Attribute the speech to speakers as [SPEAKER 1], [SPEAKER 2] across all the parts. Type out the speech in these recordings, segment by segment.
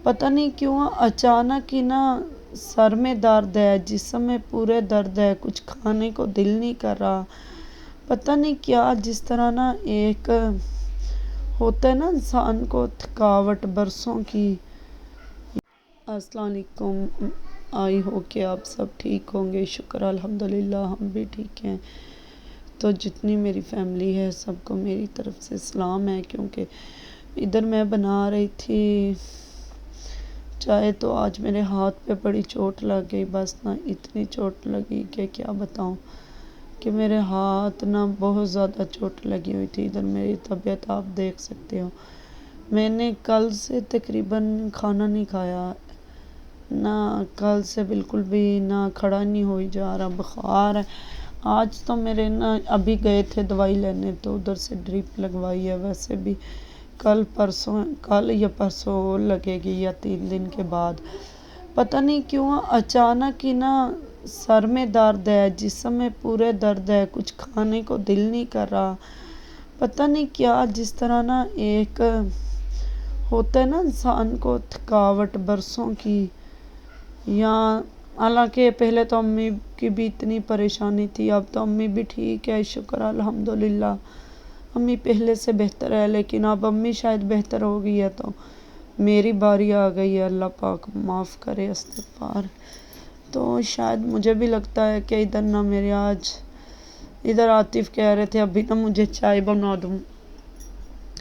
[SPEAKER 1] पता नहीं क्यों अचानक ही ना सर में दर्द है, जिस्म में पूरे दर्द है, कुछ खाने को दिल नहीं कर रहा। पता नहीं क्या, जिस तरह ना एक होता है ना इंसान को थकावट बरसों की। अस्सलाम वालेकुम, आई हो कि आप सब ठीक होंगे। शुक्र अल्हम्दुलिल्लाह हम भी ठीक हैं। तो जितनी मेरी फैमिली है सबको मेरी तरफ से सलाम है। क्योंकि इधर मैं बना रही थी चाय, तो आज मेरे हाथ पे बड़ी चोट लग गई। बस ना इतनी चोट लगी कि क्या बताऊं, कि मेरे हाथ ना बहुत ज़्यादा चोट लगी हुई थी। इधर मेरी तबीयत आप देख सकते हो। मैंने कल से तकरीबन खाना नहीं खाया ना, कल से बिल्कुल भी ना, खड़ा नहीं हो जा रहा, बुखार है। आज तो मेरे ना अभी गए थे दवाई लेने, तो उधर से ड्रिप लगवाई है। वैसे भी कल या परसों लगेगी या 3 दिन के बाद। पता नहीं क्यों अचानक ही ना सर में दर्द है, जिस्म में पूरे दर्द है, कुछ खाने को दिल नहीं कर रहा। पता नहीं क्या, जिस तरह ना एक होता है ना इंसान को थकावट बरसों की। या हालांकि पहले तो अम्मी की भी इतनी परेशानी थी, अब तो अम्मी भी ठीक है, शुक्र अल्हम्दुलिल्लाह। अम्मी पहले से बेहतर है, लेकिन अब अम्मी शायद बेहतर हो गई है, तो मेरी बारी आ गई है। अल्लाह पाक माफ़ करे, इस्तिग़फ़ार। तो शायद मुझे भी लगता है कि इधर ना मेरे आज इधर आतिफ कह रहे थे अभी ना मुझे चाय बना दूँ।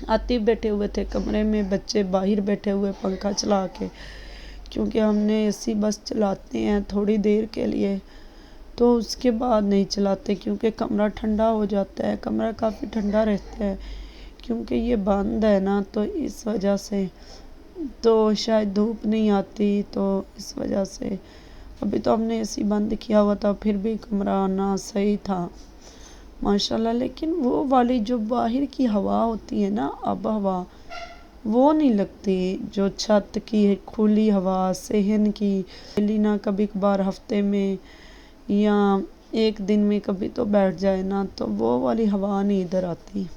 [SPEAKER 1] आतिफ बैठे हुए थे कमरे में, बच्चे बाहर बैठे हुए पंखा चला के, क्योंकि हमने एसी बस चलाते हैं थोड़ी देर के लिए, तो उसके बाद नहीं चलाते क्योंकि कमरा ठंडा हो जाता है। कमरा काफ़ी ठंडा रहता है क्योंकि ये बंद है ना, तो इस वजह से तो शायद धूप नहीं आती, तो इस वजह से अभी तो हमने एसी बंद किया हुआ था, फिर भी कमरा आना सही था माशाल्लाह। लेकिन वो वाली जो बाहर की हवा होती है ना, अब हवा वो नहीं लगती, जो छत की खुली हवा सहन की ना, कभी कभार हफ्ते में या एक दिन में कभी तो बैठ जाए ना, तो वो वाली हवा नहीं इधर आती।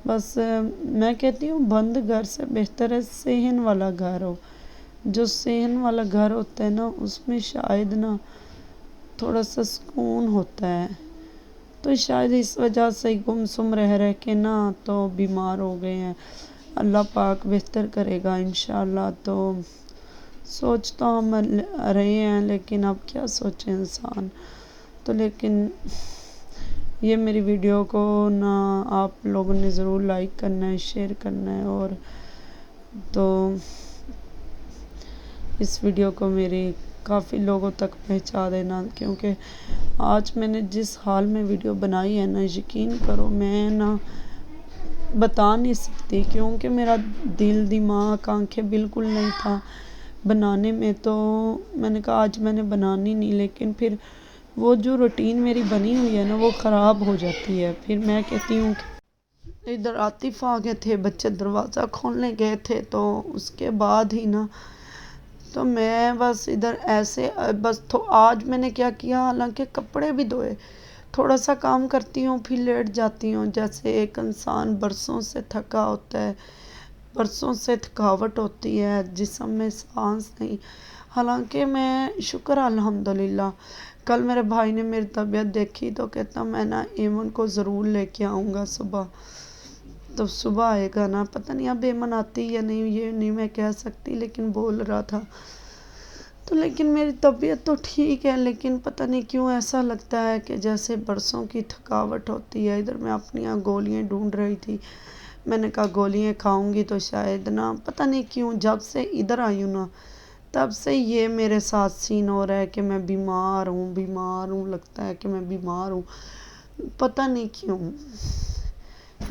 [SPEAKER 1] बस मैं कहती हूँ बंद घर से बेहतर है सहन वाला घर हो। जो सहन वाला घर होता है ना, उसमें शायद ना थोड़ा सा सुकून होता है। तो शायद इस वजह से गुमसुम रह के ना तो बीमार हो गए हैं। अल्लाह पाक बेहतर करेगा इंशाल्लाह। तो सोच तो हम रहे हैं, लेकिन अब क्या सोचे इंसान। तो लेकिन ये मेरी वीडियो को ना आप लोगों ने ज़रूर लाइक करना है, शेयर करना है, और तो इस वीडियो को मेरी काफ़ी लोगों तक पहुंचा देना। क्योंकि आज मैंने जिस हाल में वीडियो बनाई है ना, यकीन करो मैं ना बता नहीं सकती, क्योंकि मेरा दिल दिमाग आंखें बिल्कुल नहीं था बनाने में। तो मैंने कहा आज मैंने बनानी नहीं, लेकिन फिर वो जो रूटीन मेरी बनी हुई है ना, वो ख़राब हो जाती है। फिर मैं कहती हूँ कि इधर आतिफ आ गए थे, बच्चे दरवाज़ा खोलने गए थे, तो उसके बाद ही ना तो मैं बस इधर ऐसे बस तो आज मैंने क्या किया, हालांकि कपड़े भी धोए, थोड़ा सा काम करती हूँ फिर लेट जाती हूँ। जैसे एक इंसान बरसों से थका होता है, बरसों से थकावट होती है, जिस्म में सांस नहीं। हालांकि मैं शुक्र अल्हम्दुलिल्लाह, कल मेरे भाई ने मेरी तबीयत देखी तो कहता मैं ना एमन को ज़रूर लेके आऊँगा सुबह। तो सुबह आएगा ना, पता नहीं अब एमन आती या नहीं, ये नहीं मैं कह सकती, लेकिन बोल रहा था। तो लेकिन मेरी तबीयत तो ठीक है, लेकिन पता नहीं क्यों ऐसा लगता है कि जैसे बरसों की थकावट होती है। इधर मैं अपनी यहाँ गोलियाँ ढूंढ रही थी, मैंने कहा गोलियाँ खाऊंगी तो शायद ना, पता नहीं क्यों जब से इधर आई हूँ ना, तब से ये मेरे साथ सीन हो रहा है कि मैं बीमार हूँ, लगता है कि मैं बीमार हूँ, पता नहीं क्यों।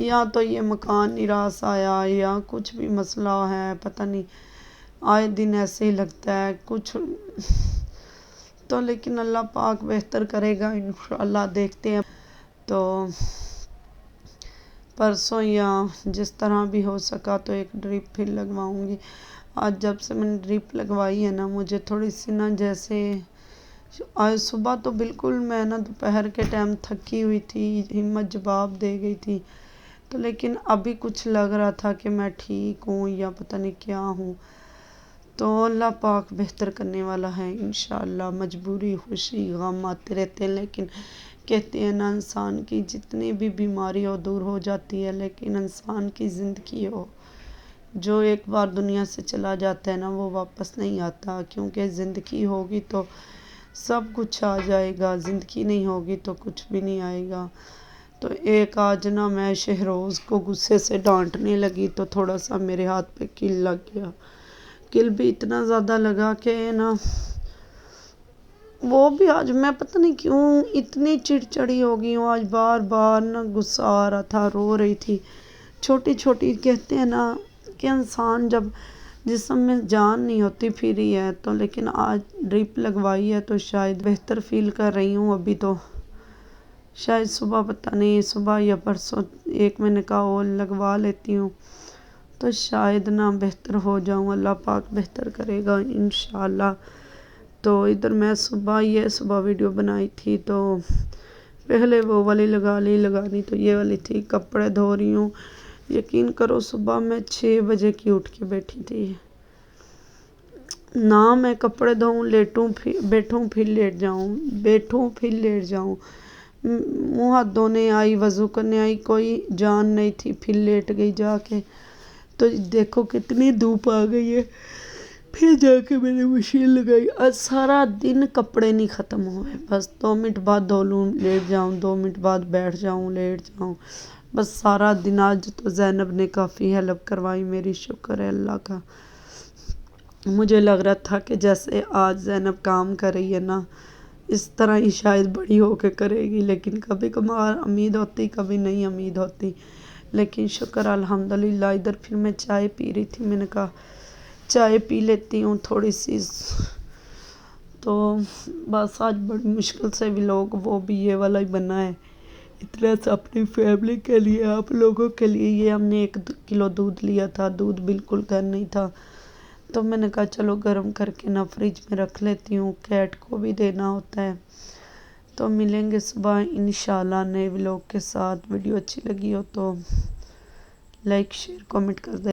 [SPEAKER 1] या तो ये मकान निराश आया या कुछ भी मसला है, पता नहीं, आए दिन ऐसे ही लगता है कुछ। तो लेकिन अल्लाह पाक बेहतर करेगा इंशाअल्लाह, देखते हैं। तो परसों या जिस तरह भी हो सका तो एक ड्रिप फिर लगवाऊंगी। आज जब से मैंने ड्रिप लगवाई है ना, मुझे थोड़ी सी ना जैसे आज सुबह तो बिल्कुल मैं ना दोपहर के टाइम थकी हुई थी, हिम्मत जवाब दे गई थी। तो लेकिन अभी कुछ लग रहा था कि मैं ठीक हूँ या पता नहीं क्या हूँ। تو اللہ پاک بہتر کرنے والا ہے انشاءاللہ۔ مجبوری، خوشی، غم آتے رہتے ہیں، لیکن کہتے ہیں نا انسان کی جتنی بھی بیماری ہو دور ہو جاتی ہے، لیکن انسان کی زندگی ہو، جو ایک بار دنیا سے چلا جاتا ہے نا وہ واپس نہیں آتا، کیونکہ زندگی ہوگی تو سب کچھ آ جائے گا، زندگی نہیں ہوگی تو کچھ بھی نہیں آئے گا۔ تو ایک آج نا میں شہروز کو غصے سے ڈانٹنے لگی تو تھوڑا سا میرے ہاتھ پہ کل لگ گیا۔ کل بھی اتنا زیادہ لگا کہ نا وہ بھی آج میں پتہ نہیں کیوں اتنی چڑچڑی ہو گئی ہوں، آج بار بار نا غصہ آ رہا تھا، رو رہی تھی۔ چھوٹی چھوٹی کہتے ہیں نا کہ انسان جب جسم میں جان نہیں ہوتی پھر ہی ہے، تو لیکن آج ڈرپ لگوائی ہے تو شاید بہتر فیل کر رہی ہوں ابھی تو۔ شاید صبح پتہ نہیں صبح یا پرسوں ایک میں نے کہا اور لگوا لیتی ہوں تو شاید نا بہتر ہو جاؤں، اللہ پاک بہتر کرے گا انشاءاللہ۔ تو ادھر میں صبح ویڈیو بنائی تھی تو پہلے وہ والی لگانی تو یہ والی تھی، کپڑے دھو رہی ہوں۔ یقین کرو صبح میں 6 بجے کی اٹھ کے بیٹھی تھی، نہ میں کپڑے دھوؤں، بیٹھوں پھر لیٹ جاؤں، بیٹھوں پھر لیٹ جاؤں، منہ ہاتھ دھونے آئی، وضو کرنے آئی، کوئی جان نہیں تھی، پھر لیٹ گئی جا کے۔ تو دیکھو کتنی دھوپ آ گئی ہے، پھر جا کے میں نے مشین لگائی۔ آج سارا دن کپڑے نہیں ختم ہوئے، بس 2 منٹ بعد دھو لوں لیٹ جاؤں، 2 منٹ بعد بیٹھ جاؤں لیٹ جاؤں، بس سارا دن۔ آج تو زینب نے کافی ہیلپ کروائی میری، شکر ہے اللہ کا۔ مجھے لگ رہا تھا کہ جیسے آج زینب کام کر رہی ہے نا اس طرح ہی شاید بڑی ہو کے کرے گی، لیکن کبھی کبھار امید ہوتی کبھی نہیں امید ہوتی، لیکن شکر الحمدللہ۔ ادھر پھر میں چائے پی رہی تھی، میں نے کہا چائے پی لیتی ہوں تھوڑی سی، تو بس آج بڑی مشکل سے ولاگ وہ بھی یہ والا ہی بنا ہے، اتنا سا اپنی فیملی کے لیے، آپ لوگوں کے لیے۔ یہ ہم نے 1 کلو دودھ لیا تھا، دودھ بالکل گرم نہیں تھا، تو میں نے کہا چلو گرم کر کے نا فریج میں رکھ لیتی ہوں، کیٹ کو بھی دینا ہوتا ہے۔ تو ملیں گے صبح انشاءاللہ نئے ولاگ کے ساتھ۔ ویڈیو اچھی لگی ہو تو لائک شیئر کامنٹ کر دیں۔